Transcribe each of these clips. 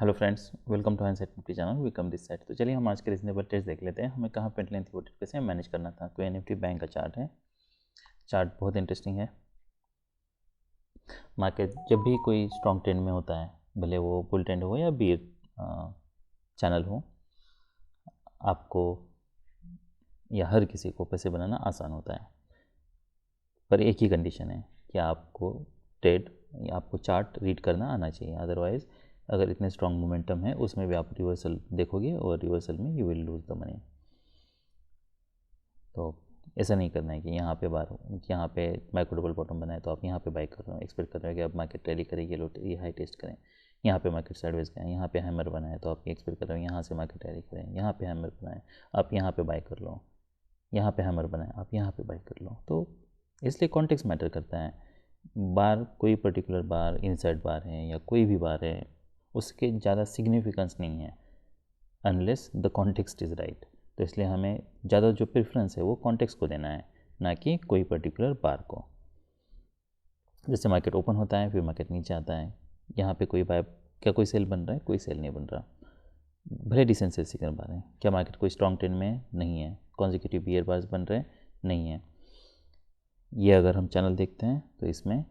Hello friends, welcome to handset Nifty channel. Welcome this side. तो चलिए हम आज के रीजनेबल टेस्ट देख लेते हैं, हमें कहाँ पे लेंथ वोटेड कैसे मैनेज करना था। तो ये निफ्टी बैंक का चार्ट है। चार्ट बहुत इंटरेस्टिंग है। मार्केट जब भी कोई स्ट्रॉन्ग ट्रेंड में होता है, भले वो बुल ट्रेंड हो या बीयर चैनल हो, आपको या हर किसी को पैसे बनाना आसान होता है। पर एक ही कंडीशन है कि आपको ट्रेड या आपको चार्ट रीड करना आना चाहिए। अदरवाइज़ अगर इतने स्ट्रॉन्ग मोमेंटम है उसमें भी आप रिवर्सल देखोगे और रिवर्सल में you will lose the money. तो ऐसा नहीं करना है कि यहाँ पे बार यहाँ पे माइक्रो डबल बॉटम बनाए तो आप यहाँ पे बाई कर रहे हो, एक्सपेक्ट कर रहे हो कि अब मार्केट रैली करेगी, ये हाई टेस्ट करें। यहाँ पे मार्केट साइडवेज गए, यहाँ पे हैमर बनाए तो आप एक्सपेक्ट कर रहे हो यहाँ से मार्केट रैली करें। यहाँ पे हैमर बनाए, आप यहाँ पे बाई कर लो। यहाँ पे हैमर बनाए, आप यहाँ पे बाई कर लो। तो इसलिए कॉन्टेक्स्ट मैटर करता है। बार कोई पर्टिकुलर बार इनसाइड बार है या कोई भी बार है, उसके ज़्यादा सिग्निफिकेंस नहीं है unless the context is right. तो इसलिए हमें ज़्यादा जो प्रेफरेंस है वो कॉन्टेक्स्ट को देना है, ना कि कोई पर्टिकुलर बार को। जैसे मार्केट ओपन होता है, फिर मार्केट नीचे आता है, यहाँ पे कोई बाय, क्या कोई सेल बन रहा है? कोई सेल नहीं बन रहा। भले डिसेंट सेल सिग्नल बन रहे हैं, क्या मार्केट कोई स्ट्रॉन्ग ट्रेंड में नहीं है? कॉन्जिक्यूटिव बियर बार्स बन रहे हैं? नहीं है। ये अगर हम चैनल देखते हैं तो इसमें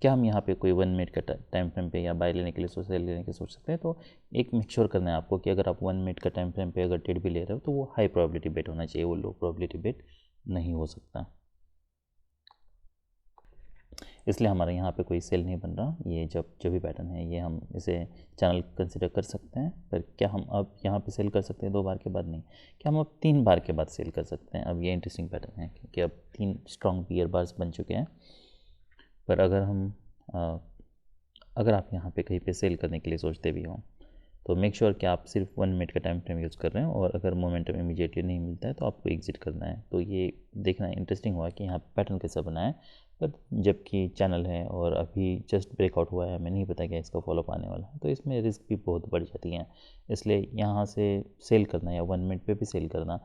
क्या हम यहाँ पे कोई 1 मिनट का टाइम फ्रेम पे या बाय लेने के लिए सेल लेने के सोच सकते हैं? तो एक मेक श्योर करना है आपको कि अगर आप 1 मिनट का टाइम फ्रेम पे अगर ट्रेड भी ले रहे हो तो वो हाई प्रोबेबिलिटी बेट होना चाहिए, वो लो प्रोबेबिलिटी बेट नहीं हो सकता। इसलिए हमारे यहाँ पे कोई सेल नहीं बन रहा। ये जब भी पैटर्न है, ये हम इसे चैनल कंसिडर कर सकते हैं। पर क्या हम अब यहाँ पे सेल कर सकते हैं 2 बार के बाद? नहीं। क्या हम अब 3 बार के बाद सेल कर सकते हैं? अब ये इंटरेस्टिंग पैटर्न है क्योंकि अब 3 स्ट्रॉन्ग बियर बार्स बन चुके हैं। पर अगर आप यहाँ पे कहीं पे सेल करने के लिए सोचते भी हो तो मेक श्योर कि आप सिर्फ 1 मिनट का टाइम फ्रेम यूज़ कर रहे हैं, और अगर मोमेंटम इमीडिएटली नहीं मिलता है तो आपको एग्जिट करना है। तो ये देखना इंटरेस्टिंग हुआ कि यहाँ पैटर्न कैसा बना है। पर जबकि चैनल है और अभी जस्ट ब्रेकआउट हुआ है, हमें नहीं पता क्या इसका फॉलोअप आने वाला है, तो इसमें रिस्क भी बहुत बढ़ जाती हैं। इसलिए यहाँ से सेल करना या 1 मिनट पे भी सेल करना,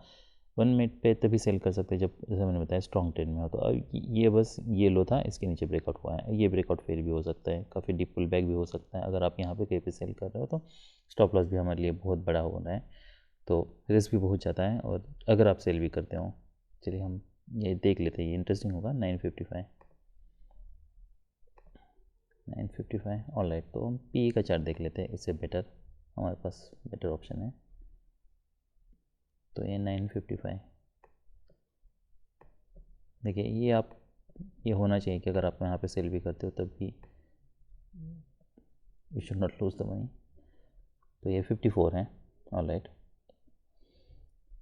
1 मिनट पे तभी सेल कर सकते हैं जब, जैसे मैंने बताया, स्ट्रॉन्ग ट्रेंड में हो। तो अब ये बस ये लो था, इसके नीचे ब्रेकआउट हुआ है, ये ब्रेकआउट फेल भी हो सकता है, काफ़ी डीप पुल बैक भी हो सकता है। अगर आप यहाँ पे कहीं पे सेल कर रहे हो तो स्टॉप लॉस भी हमारे लिए बहुत बड़ा हो रहा है, तो रिस्क भी बहुत जाता है। और अगर आप सेल भी करते हो, चलिए हम ये देख लेते हैं, ये इंटरेस्टिंग होगा। 955 ऑलराइट। तो हम पी का चार्ट देख लेते हैं, इससे बेटर हमारे पास बेटर ऑप्शन है। तो ये 955 देखिए, ये होना चाहिए कि अगर आप यहाँ पे सेल भी करते हो तब भी you should not lose the money. तो ये 54 है ऑलराइट।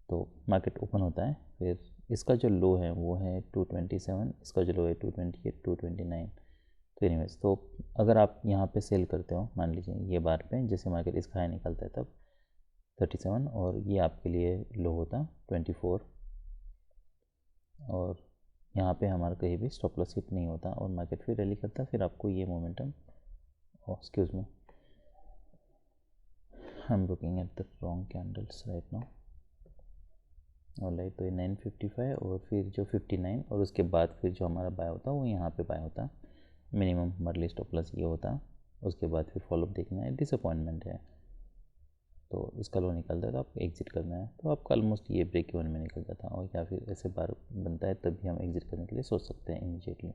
तो मार्केट ओपन होता है, फिर इसका जो लो है वो है 227, इसका जो लो है 228, 229। तो एनीवेज, तो अगर आप यहाँ पे सेल करते हो, मान लीजिए ये बार पे जैसे मार्केट इसका हाई निकलता है तब 37, और ये आपके लिए लो होता 24, और यहाँ पे हमारा कहीं भी स्टॉप लॉस हिट नहीं होता और मार्केट फिर रैली करता, फिर आपको ये momentum, excuse me, I am looking at the wrong candles right now. Alright, तो ये 955 और फिर जो 59, और उसके बाद फिर जो हमारा बाय होता वो यहाँ पे बाय होता। मिनिमम हमारे लिए स्टॉप लॉस ये होता। उसके बाद फिर फॉलोअप देखना है, डिसअपॉइंटमेंट है तो इसका लो निकलता है तो आपको एग्जिट करना है। तो आपका ऑलमोस्ट ये ब्रेक इवन में निकल जाता है, और या फिर ऐसे बार बनता है तब भी हम एग्जिट करने के लिए सोच सकते हैं इमीडिएटली,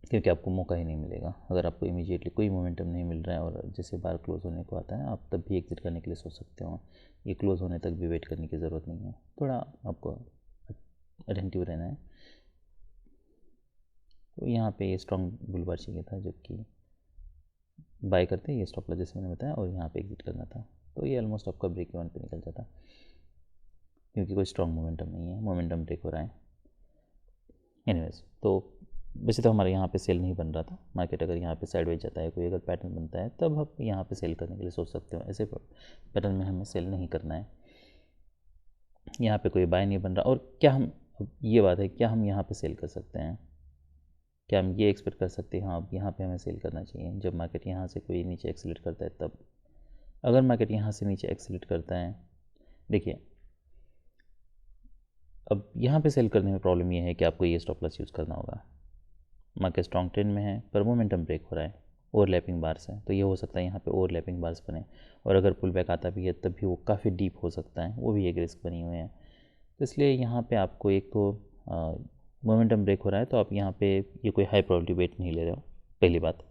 क्योंकि आपको मौका ही नहीं मिलेगा। अगर आपको इमीडिएटली कोई मोमेंटम नहीं मिल रहा है और जैसे बार क्लोज होने को आता है, आप तब भी एग्जिट करने के लिए सोच सकते हो। ये क्लोज होने तक भी वेट करने की ज़रूरत नहीं है, थोड़ा आपको अटेंटिव रहना है। तो यहाँ पे ये स्ट्रॉन्ग बुल बार चाहिए था, जबकि बाय करते ये स्टॉप लॉस जैसे मैंने बताया, और यहाँ पे एग्जिट करना था। तो ये ऑलमोस्ट आपका ब्रेक इवन पे निकल जाता, क्योंकि कोई स्ट्रॉन्ग मोमेंटम नहीं है, मोमेंटम ब्रेक हो रहा है। एनीवेज, तो वैसे तो हमारे यहाँ पे सेल नहीं बन रहा था। मार्केट अगर यहाँ पे साइडवेज जाता है, कोई अगर पैटर्न बनता है, तब आप यहाँ पे सेल करने के लिए सोच सकते हो। ऐसे पैटर्न में हमें सेल नहीं करना है। यहाँ पे कोई बाय नहीं बन रहा, और क्या हम, ये बात है, क्या हम यहाँ पे सेल कर सकते हैं? क्या हम ये एक्सपेक्ट कर सकते हैं हाँ अब यहाँ पे हमें सेल करना चाहिए जब मार्केट यहाँ से कोई नीचे एक्सेलेरेट करता है? तब अगर मार्केट यहाँ से नीचे एक्सेलेरेट करता है, देखिए अब यहाँ पे सेल करने में प्रॉब्लम ये है कि आपको ये स्टॉप लॉस यूज़ करना होगा। मार्केट स्ट्रॉन्ग ट्रेंड में है पर मोमेंटम ब्रेक हो रहा है, ओवरलैपिंग बार्स हैं, तो ये हो सकता है यहाँ पे ओवरलैपिंग बार्स बने, और अगर पुल बैक आता भी है तब भी वो काफ़ी डीप हो सकता है, वो भी एक रिस्क बनी हुए हैं। तो इसलिए यहाँ पे आपको एक तो मोमेंटम ब्रेक हो रहा है तो आप यहाँ पे ये कोई हाई प्रोबेबिलिटी वेट नहीं ले रहे हो, पहली बात।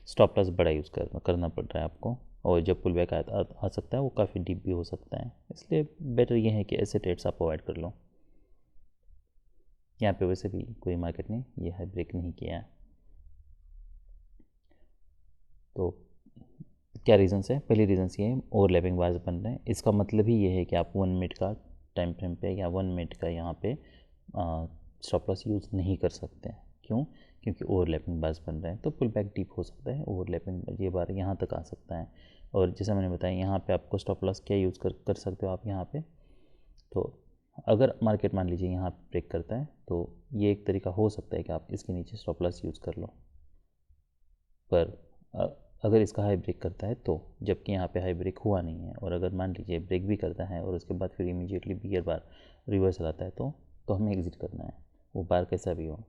स्टॉप लॉस बड़ा यूज़ करना पड़ रहा है आपको, और जब पुल बैक आ सकता है वो काफ़ी डीप भी हो सकता है, इसलिए बेटर ये है कि ऐसे ट्रेड्स आप अवॉइड कर लो। यहाँ पे वैसे भी कोई मार्केट ने ये हाई ब्रेक नहीं किया है। तो क्या रीज़न्स है? पहली रीज़न्स ये है ओवरलैपिंग बार्स बन रहे हैं, इसका मतलब ही ये है कि आप 1 मिनट का टाइम फ्रेम पे या 1 मिनट का यहाँ पे स्टॉप लॉस यूज़ नहीं कर सकते हैं। क्यों? क्योंकि ओवरलैपिंग बार्स बन रहे हैं, तो पुल बैक डीप हो सकता है, ओवरलैपिंग ये बार यहाँ तक आ सकता है। और जैसा मैंने बताया यहाँ पे आपको स्टॉप लॉस क्या यूज़ कर सकते हो आप यहाँ पे। तो अगर मार्केट मान लीजिए यहाँ ब्रेक करता है तो ये एक तरीका हो सकता है कि आप इसके नीचे स्टॉप लॉस यूज़ कर लो। पर अगर इसका हाई ब्रेक करता है तो, जबकि यहाँ पे हाई ब्रेक हुआ नहीं है, और अगर मान लीजिए ब्रेक भी करता है और उसके बाद फिर इमीडिएटली बियर बार रिवर्सल आता है तो हमें एग्जिट करना है, वो बार कैसा भी हो।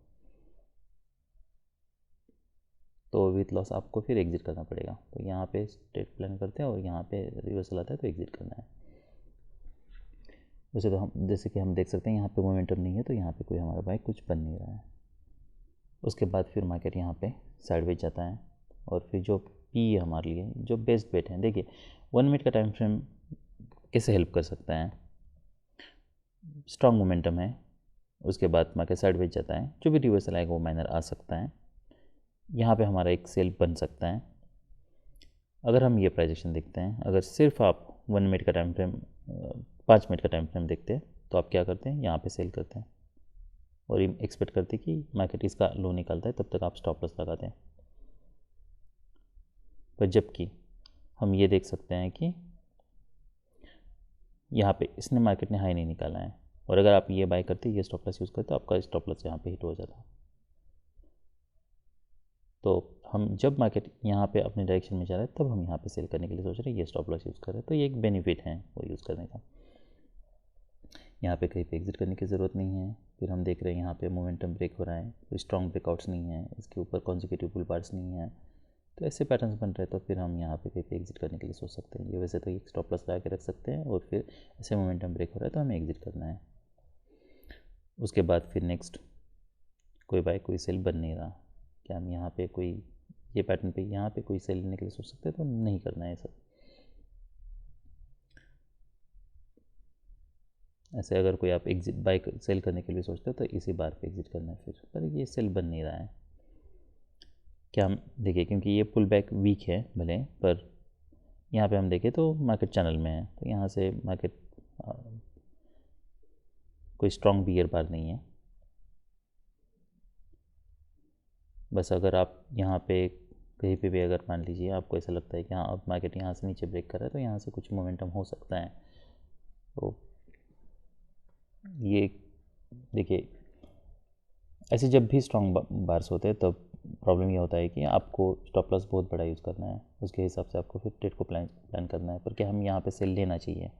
तो विथ लॉस आपको फिर एग्जिट करना पड़ेगा। तो यहाँ पे ट्रेड प्लान करते हैं और यहाँ पे रिवर्सल आता है तो एग्जिट करना है। वैसे तो हम जैसे कि हम देख सकते हैं यहाँ पे मोमेंटम नहीं है, तो यहाँ पे कोई हमारा बाइक कुछ बन नहीं रहा है। उसके बाद फिर मार्केट यहाँ पे साइडवेज जाता है, और फिर जो पी है हमारे लिए जो बेस्ट बेट है, देखिए 1 मिनट का टाइम फ्रेम कैसे हेल्प कर सकता है। स्ट्रॉन्ग मोमेंटम है, उसके बाद मार्केट साइडवेज जाता है, जो भी रिवर्सल आएगा वो माइनर आ सकता है, यहाँ पे हमारा एक सेल बन सकता है। अगर हम ये प्राइजेक्शन देखते हैं, अगर सिर्फ आप 1 मिनट का टाइम फ्रेम 5 मिनट का टाइम फ्रेम देखते हैं तो आप क्या करते हैं, यहाँ पे सेल करते हैं और एक्सपेक्ट करते हैं कि मार्केट इसका लो निकालता है, तब तक आप स्टॉप लॉस लगाते हैं। पर जबकि हम ये देख सकते हैं कि यहाँ पे इसने मार्केट ने हाई नहीं निकाला है, और अगर आप ये बाय करते ये स्टॉप लॉस यूज़ करते तो आपका स्टॉप लॉस यहाँ पे हिट हो जाता। तो हम जब मार्केट यहाँ पे अपने डायरेक्शन में जा रहा है तब हम यहाँ पे सेल करने के लिए सोच रहे हैं, ये स्टॉप लॉस यूज़ कर रहे हैं, तो ये एक बेनिफिट है वो यूज़ करने का। यहाँ पे कहीं पे एग्जिट करने की ज़रूरत नहीं है। फिर हम देख रहे हैं यहाँ पे मोमेंटम ब्रेक हो रहा है, कोई स्ट्रॉन्ग ब्रेकआउट्स नहीं है, इसके ऊपर कॉन्जिक्यूटिव पुल बार्स नहीं है, तो ऐसे पैटर्न्स बन रहे हैं, तो फिर हम यहाँ पे कहीं पे एग्जिट करने के लिए सोच सकते हैं। ये वैसे तो एक स्टॉप लॉस लगा के रख सकते हैं, और फिर ऐसे मोमेंटम ब्रेक हो रहा है तो हमें एग्जिट करना है। उसके बाद फिर नेक्स्ट कोई बाय कोई सेल बन नहीं रहा, क्या हम यहाँ पे कोई ये पैटर्न पे यहाँ पे कोई सेल लेने के लिए सोच सकते हैं, तो नहीं करना है सब। ऐसे अगर कोई आप एग्जिट बाय सेल करने के लिए सोचते हो तो इसी बार पे एग्जिट करना है फिर, पर ये सेल बन नहीं रहा है। क्या हम देखिए, क्योंकि ये पुल बैक वीक है भले, पर यहाँ पे हम देखें तो मार्केट चैनल में है, तो यहाँ से मार्केट कोई स्ट्रॉन्ग बियर बार नहीं है। बस अगर आप यहाँ पे कहीं पे भी अगर मान लीजिए आपको ऐसा लगता है कि हाँ अब मार्केट यहाँ से नीचे ब्रेक कर रहा है तो यहाँ से कुछ मोमेंटम हो सकता है, तो ये देखिए ऐसे जब भी स्ट्रॉन्ग बार्स होते हैं तब प्रॉब्लम ये होता है कि आपको स्टॉप लॉस बहुत बड़ा यूज़ करना है, उसके हिसाब से आपको फिर ट्रेड को प्लान करना है। पर क्या हम यहाँ पे सेल लेना चाहिए,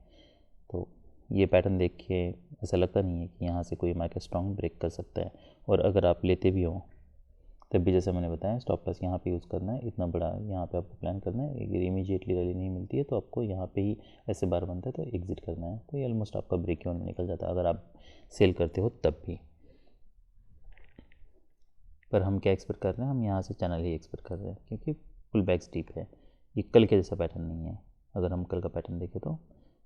तो ये पैटर्न देख के ऐसा लगता नहीं है कि यहाँ से कोई मार्केट स्ट्रॉन्ग ब्रेक कर सकता है। और अगर आप लेते भी हो तब भी जैसे मैंने बताया स्टॉप लॉस यहाँ पे यूज़ करना है, इतना बड़ा यहाँ पे आपको प्लान करना है। अगर इमीडिएटली रैली नहीं मिलती है तो आपको यहाँ पे ही ऐसे बार बनता है तो एग्जिट करना है, तो ये ऑलमोस्ट आपका ब्रेक इवन में निकल जाता है अगर आप सेल करते हो तब भी। पर हम क्या एक्सपेक्ट कर रहे हैं, हम यहाँ से चैनल ही एक्सपेक्ट कर रहे हैं, क्योंकि पुल बैक डीप है, ये कल के जैसा पैटर्न नहीं है। अगर हम कल का पैटर्न देखें तो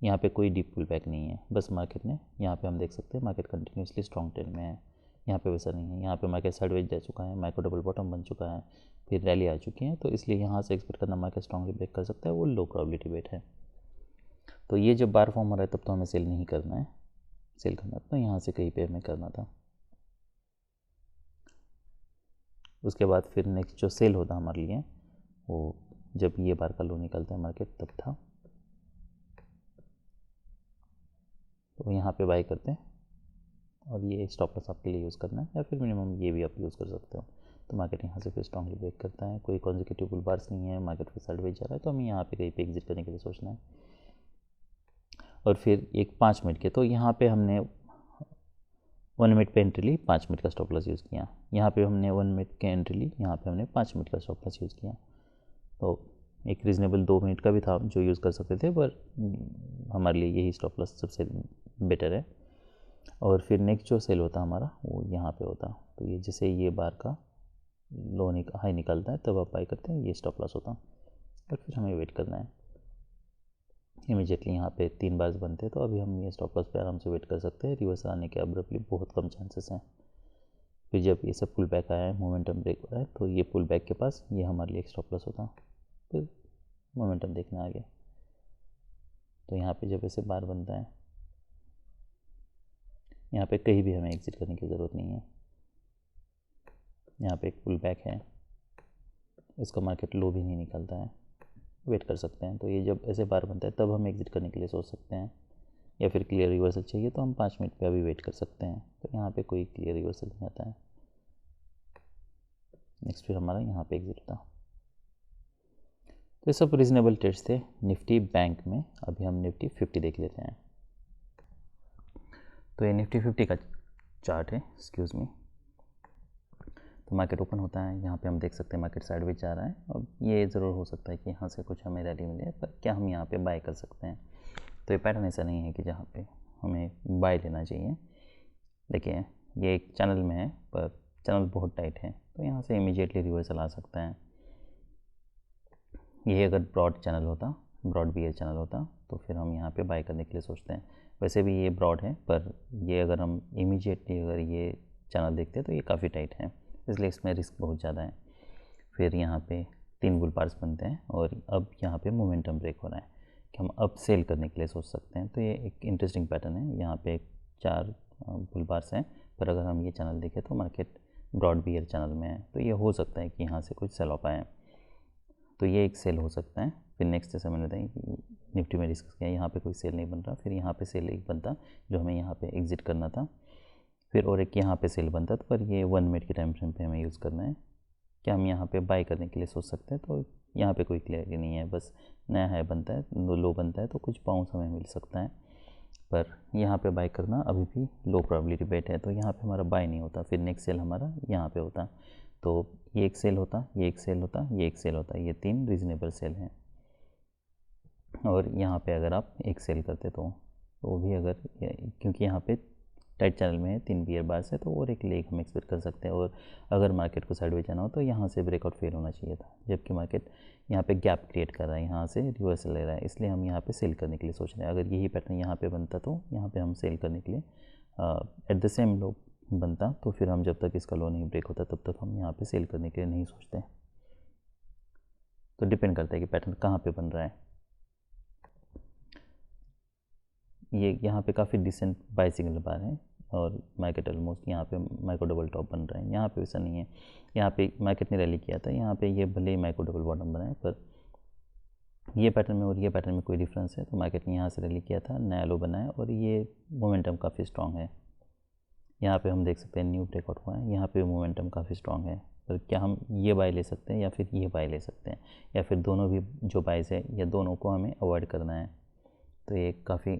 यहाँ पे कोई डीप पुल बैक नहीं है, बस मार्केट ने यहाँ पे हम देख सकते हैं मार्केट कंटिन्यूसली स्ट्रॉन्ग ट्रेंड में है। यहाँ पे वैसा नहीं है, यहाँ पे मार्केट साइडवेज जा चुका है, माइक्रो डबल बॉटम बन चुका है, फिर रैली आ चुकी है, तो इसलिए यहाँ से एक्सपेक्ट करना मार्केट स्ट्रॉन्गली ब्रेक कर सकता है, वो लो प्रोबेबिलिटी वेट है। तो ये जब बार फॉर्म हो रहा है तब तो हमें सेल नहीं करना है, सेल करना तो यहाँ से कहीं पे हमें करना था। उसके बाद फिर नेक्स्ट जो सेल होता हमारे लिए वो जब ये बार का लो निकलता है मार्केट तब था, तो यहाँ पे बाई करते हैं, और ये स्टॉप लॉस आपके लिए यूज़ करना है, या फिर मिनिमम ये भी आप यूज़ कर सकते हो। तो मार्केट यहाँ से फिर स्ट्रॉन्गली ब्रेक करता है, कोई कॉन्जिक्यूटिव पुल बार्स नहीं है, मार्केट फिर साइडवेज जा रहा है, तो हमें यहाँ पे कहीं पे एग्जिट करने के लिए सोचना है। और फिर एक 5 मिनट के, तो यहाँ पे हमने 1 मिनट पे एंट्री ली, 5 मिनट का स्टॉप लॉस यूज़ किया। यहाँ पे हमने 1 मिनट के एंट्री ली, यहाँ पे हमने 5 मिनट का स्टॉप लॉस यूज़ किया। तो एक रीज़नेबल 2 मिनट का भी था जो यूज़ कर सकते थे, पर हमारे लिए यही स्टॉप लॉस सबसे बेटर है। और फिर नेक्स्ट जो सेल होता हमारा वो यहाँ पे होता। तो ये जैसे ये बार का लो हाई निकलता है तब आप बाई करते हैं, ये स्टॉप लॉस होता। और फिर हमें वेट करना है। इमीडिएटली यहाँ पे 3 बार्स बनते हैं, तो अभी हम ये स्टॉप लॉस पे आराम से वेट कर सकते हैं। रिवर्स आने के अब्रप्टली बहुत कम चांसेस हैं। फिर जब ये सब पुल बैक आया है, मोमेंटम ब्रेक हो रहा है, तो ये पुल बैक के पास ये हमारे लिए एक स्टॉप लॉस होता। फिर मोमेंटम देखने आ गया। तो यहाँ पे जब ऐसे बार बनता है, यहाँ पे कहीं भी हमें एग्जिट करने की ज़रूरत नहीं है। यहाँ पे एक पुल बैक है, इसका मार्केट लो भी नहीं निकलता है, वेट कर सकते हैं। तो ये जब ऐसे बार बनता है तब हम एग्जिट करने के लिए सोच सकते हैं, या फिर क्लियर रिवर्सल चाहिए तो हम 5 मिनट पे अभी वेट कर सकते हैं। तो यहाँ पे कोई क्लियर रिवर्सल नहीं आता है। नेक्स्ट फिर हमारा यहाँ पे एग्जिट था। तो ये सब रीजनेबल ट्रेड्स थे निफ्टी बैंक में। अभी हम निफ्टी 50 देख लेते हैं। तो ये निफ्टी 50 का चार्ट है, एक्सक्यूज़ मी। तो मार्केट ओपन होता है, यहाँ पे हम देख सकते हैं मार्केट साइडवेज जा रहा है। अब ये ज़रूर हो सकता है कि यहाँ से कुछ हमें रैली मिले, पर क्या हम यहाँ पे बाय कर सकते हैं? तो ये पैटर्न ऐसा नहीं है कि जहाँ पे हमें बाय लेना चाहिए। देखिए ये एक चैनल में है, पर चैनल बहुत टाइट है, तो यहाँ से इमीडिएटली रिवर्सल आ सकता है। ये अगर ब्रॉड चैनल होता, ब्रॉड बियर चैनल होता, तो फिर हम यहाँ पे बाय करने के लिए सोचते हैं। वैसे भी ये ब्रॉड है, पर ये अगर हम इमीडिएटली अगर ये चैनल देखते हैं तो ये काफ़ी टाइट है, इसलिए इसमें रिस्क बहुत ज़्यादा है। फिर यहाँ पे 3 बुल बार्स बनते हैं और अब यहाँ पे मोमेंटम ब्रेक हो रहा है कि हम अब सेल करने के लिए सोच सकते हैं। तो ये एक इंटरेस्टिंग पैटर्न है। यहाँ पे 4 बुल बार्स हैं, पर अगर हम ये चैनल देखें तो मार्केट ब्रॉड बियर चैनल में है, तो ये हो सकता है कि यहाँ से कुछ सेल ऑफ आए, तो ये एक सेल हो सकता है। फिर नेक्स्ट जैसे मैंने बताया कि निफ्टी में डिस्कस किया, यहाँ पे कोई सेल नहीं बन रहा, फिर यहाँ पे सेल एक बनता जो हमें यहाँ पे एग्जिट करना था, फिर और एक यहाँ पे सेल बनता, तो पर ये 1 मिनट के टाइम फ्रेम पे हमें यूज़ करना है। क्या हम यहाँ पे बाय करने के लिए सोच सकते हैं? तो यहाँ पे कोई क्लियरिटी नहीं है, बस नया हाई बनता है, लो बनता है तो कुछ बाउंस हमें मिल सकता है, पर यहाँ पे बाय करना अभी भी लो प्रोबेबिलिटी बेट है, तो यहाँ पे हमारा बाय नहीं होता। फिर नेक्स्ट सेल हमारा यहाँ पे होता, तो ये एक सेल होता, ये एक सेल होता, ये एक सेल होता, ये 3 रीजनेबल सेल हैं। और यहाँ पे अगर आप एक सेल करते तो वो भी अगर, क्योंकि यहाँ पे टाइट चैनल में है, 3 बियर बार्स है, तो और एक लेग हम एक्सपेक्ट कर सकते हैं। और अगर मार्केट को साइडवेज जाना हो तो यहाँ से ब्रेकआउट फेल होना चाहिए था, जबकि मार्केट यहाँ पे गैप क्रिएट कर रहा है, यहाँ से रिवर्सल ले रहा है, इसलिए हम यहाँ पे सेल करने के लिए सोच रहे हैं। अगर यही पैटर्न यहाँ पे बनता तो यहाँ पे हम सेल करने के लिए एट द सेम लो बनता, तो फिर हम जब तक इसका लो नहीं ब्रेक होता तब तक हम यहाँ पे सेल करने के लिए नहीं सोचते। तो डिपेंड करता है कि पैटर्न कहाँ पे बन रहा है। ये यहाँ पे काफ़ी डिसेंट बाय सिग्नल बार है और मार्केट ऑलमोस्ट यहाँ पे माइक्रो डबल टॉप बन रहा है। यहाँ पे वैसा नहीं है, यहाँ पे मार्केट ने रैली किया था, यहाँ पे ये भले ही माइक्रो डबल बॉटम बना है, पर ये पैटर्न में और ये पैटर्न में कोई डिफरेंस है। तो मार्केट ने यहाँ से रैली किया था, नया लो बना है और ये मोमेंटम काफ़ी स्ट्रॉन्ग है। यहाँ पे हम देख सकते हैं न्यू ब्रेकआउट हुआ है, यहाँ पे मोमेंटम काफ़ी स्ट्रॉन्ग है। पर क्या हम ये बाय ले सकते हैं या फिर ये बाय ले सकते हैं, या फिर दोनों भी जो बाइज है या दोनों को हमें अवॉइड करना है? तो ये काफ़ी,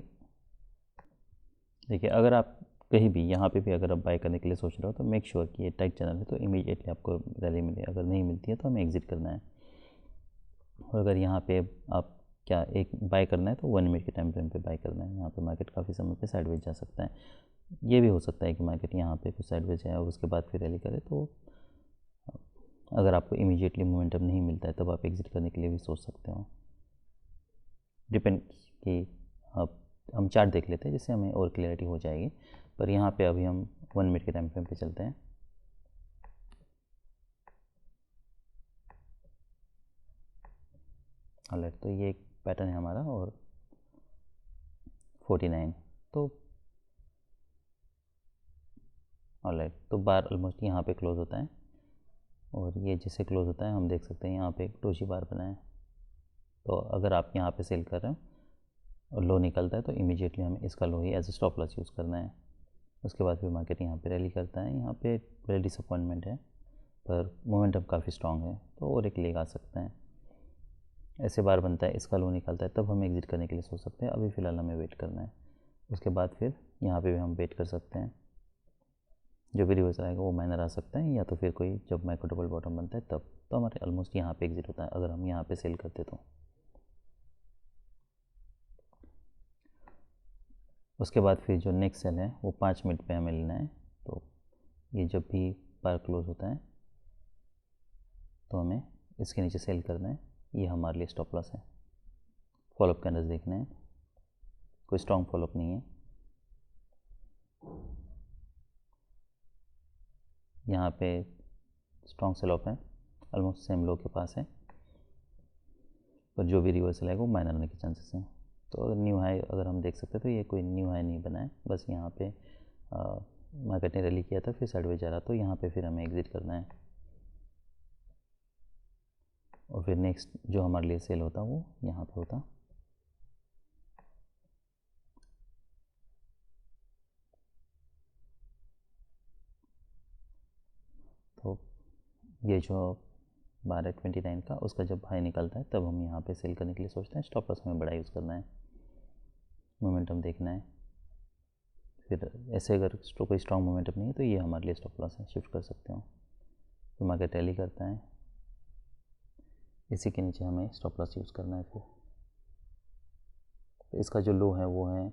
देखिए अगर आप कहीं भी यहाँ पे भी अगर आप बाय करने के लिए सोच रहे हो तो मेक श्योर कि ये टाइट चैनल है, तो इमीडिएटली आपको रैली मिले। अगर नहीं मिलती है तो हमें एग्जिट करना है। और अगर यहाँ पे आप क्या एक बाय करना है तो 1 मिनट के टाइम फ्रेम पे बाय करना है। यहाँ पे मार्केट काफ़ी समय पे साइडवेज जा सकता है। ये भी हो सकता है कि मार्केट यहाँ पे कुछ साइडवेज है और उसके बाद फिर रैली करे, तो अगर आपको इमीडिएटली मोमेंटम नहीं मिलता है तब आप एग्जिट करने के लिए भी सोच सकते हो। डिपेंड कि आप, हम चार्ट देख लेते हैं जिससे हमें और क्लैरिटी हो जाएगी। पर यहाँ पे अभी हम 1 मिनट के टाइम फ्रेम पे चलते हैं। ऑलराइट, तो ये एक पैटर्न है हमारा और 49, तो ऑलराइट, तो बार ऑलमोस्ट यहाँ पे क्लोज होता है और ये जैसे क्लोज होता है हम देख सकते हैं यहाँ पे एक डोजी बार बना है। तो अगर आप यहाँ पे सेल कर रहे हो और लो निकलता है तो इमीडिएटली हमें इसका लो ही as a stop loss use करना है। उसके बाद फिर मार्केट यहाँ पे रैली करता है, यहाँ पे बड़े डिसअपॉइंटमेंट है, पर मोमेंटम काफ़ी स्ट्रॉन्ग है, तो और एक लेग आ सकता है। ऐसे बार बनता है, इसका लो निकलता है, तब हम एग्जिट करने के लिए सोच सकते हैं। अभी फ़िलहाल हमें वेट करना है। उसके बाद फिर यहाँ पे भी हम वेट कर सकते हैं। जो भी रिवर्सल आएगा वो माइनर आ सकता है, या तो फिर कोई जब माइक्रो डबल बॉटम बनता है तब, तो हमारे ऑलमोस्ट यहाँ पे एग्जिट होता है अगर हम यहाँ पे सेल करते तो। उसके बाद फिर जो नेक्स्ट सेल है वो 5 मिनट पे हमें लेना है। तो ये जब भी बार क्लोज होता है तो हमें इसके नीचे सेल करना है। ये हमारे लिए स्टॉप लॉस है। फॉलोअप कैंडल्स देखने हैं, कोई स्ट्रॉन्ग फॉलोअप नहीं है। यहाँ पे स्ट्रॉन्ग सेल ऑफ है, ऑलमोस्ट सेम लो के पास है, पर जो भी रिवर्सल है वो माइनर होने के चांसेस हैं। तो अगर न्यू हाई अगर हम देख सकते हैं तो ये कोई न्यू हाई नहीं बना है, बस यहाँ पे मार्केट ने रैली किया था फिर साइडवेज जा रहा, तो यहाँ पे फिर हमें एग्जिट करना है। और फिर नेक्स्ट जो हमारे लिए सेल होता वो यहाँ पे होता। तो ये जो 12.29 का उसका जब हाई निकलता है तब हम यहाँ पे सेल करने के लिए सोचते हैं। स्टॉप लॉस हमें बड़ा यूज़ करना है, मोमेंटम देखना है। फिर ऐसे अगर कोई स्ट्रॉन्ग मोमेंटम नहीं है तो ये हमारे लिए स्टॉप लॉस है, शिफ्ट कर सकते हो। फिर मार्केट रैली करता है, इसी के नीचे हमें स्टॉप लॉस यूज़ करना है। फिर इसका जो लो है वो है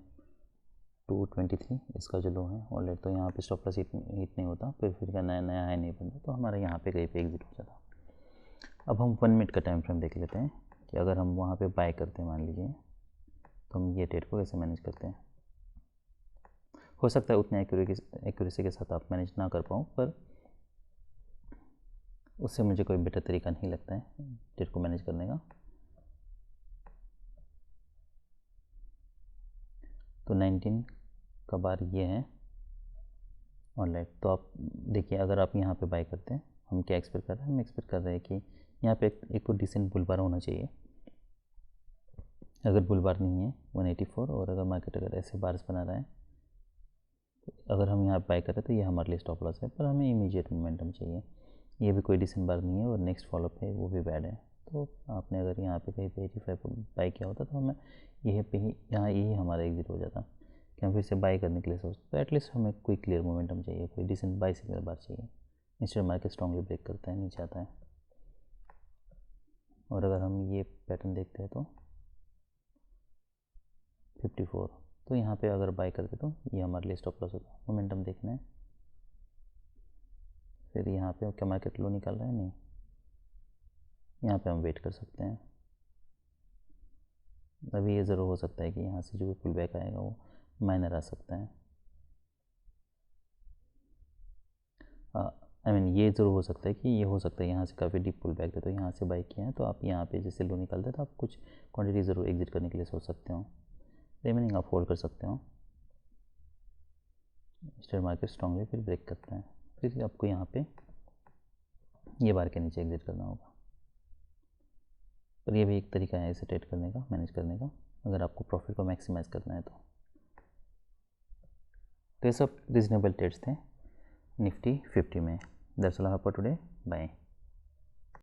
223, इसका जो लो है ऑलरेडी, तो यहाँ पे स्टॉप लॉस हिट नहीं होता, फिर का नया हाई नहीं बनता, तो हमारा यहाँ पे कहीं पे एग्जिट हो जाता। अब हम 1 मिनट का टाइम फ्रेम देख लेते हैं कि अगर हम वहाँ पे बाय करते हैं मान लीजिए, तो हम ये ट्रेड को कैसे मैनेज करते हैं। हो सकता है उतने एक्यूरेसी के साथ आप मैनेज ना कर पाऊँ, पर उससे मुझे कोई बेटर तरीका नहीं लगता है ट्रेड को मैनेज करने का। तो 19 का बार ये है ऑलराइट। तो आप देखिए अगर आप यहाँ पे बाय करते हैं, हम क्या एक्सपेक्ट कर रहे हैं, हम एक्सपेक्ट कर रहे हैं कि यहाँ पे एक तो डिसेंट बुल बार होना चाहिए। अगर बुल बार नहीं है 184, और अगर मार्केट अगर ऐसे बार्स बना रहा है, तो अगर हम यहाँ बाय करें तो ये हमारे लिए स्टॉप लॉस है, पर हमें इमीडिएट मोमेंटम चाहिए। ये भी कोई डिसेंट बार नहीं है और नेक्स्ट फॉलोअप है वो भी बैड है। तो आपने अगर यहाँ पे कहीं पे 85 बाई किया होता तो हमें यहीं पे ही यहाँ यही हमारा एग्जिट हो जाता कि हम फिर से बाई करने के लिए सोचते। तो एटलीस्ट हमें कोई क्लियर मोमेंटम चाहिए, कोई डिसेंट बाई सिग्नल बार चाहिए। इंस्टेड मार्केट स्ट्रॉन्गली ब्रेक करता है, नीचे आता है। और अगर हम ये पैटर्न देखते हैं तो 54, तो यहाँ पे अगर बाई करते तो ये हमारे लिए स्टॉप लॉस होता। मोमेंटम देखना है। फिर यहाँ पे क्या मार्केट लो निकाल रहा है, नहीं, यहाँ पे हम वेट कर सकते हैं। अभी ये ज़रूर हो सकता है कि यहाँ से जो भी पुल बैक आएगा वो माइनर आ सकता है। आई मीन ये ज़रूर हो सकता है कि ये हो सकता है यहाँ से काफ़ी डीप पुल बैक है, तो यहाँ से बाई किया है तो आप यहाँ पे जैसे लो निकालते हैं तो आप कुछ क्वांटिटी ज़रूर एग्जिट करने के लिए सोच सकते हो। रिमेनिंग आप होल्ड कर सकते हो। शेयर मार्केट स्ट्रांगली फिर ब्रेक करता है, फिर आपको यहाँ पे ये बार के नीचे एग्जिट करना होगा। पर ये भी एक तरीका है इसे ट्रेड करने का, मैनेज करने का, अगर आपको प्रॉफिट को मैक्सिमाइज करना है तो। ये सब रीजनेबल ट्रेड्स थे निफ्टी 50 में। That's all for today, bye.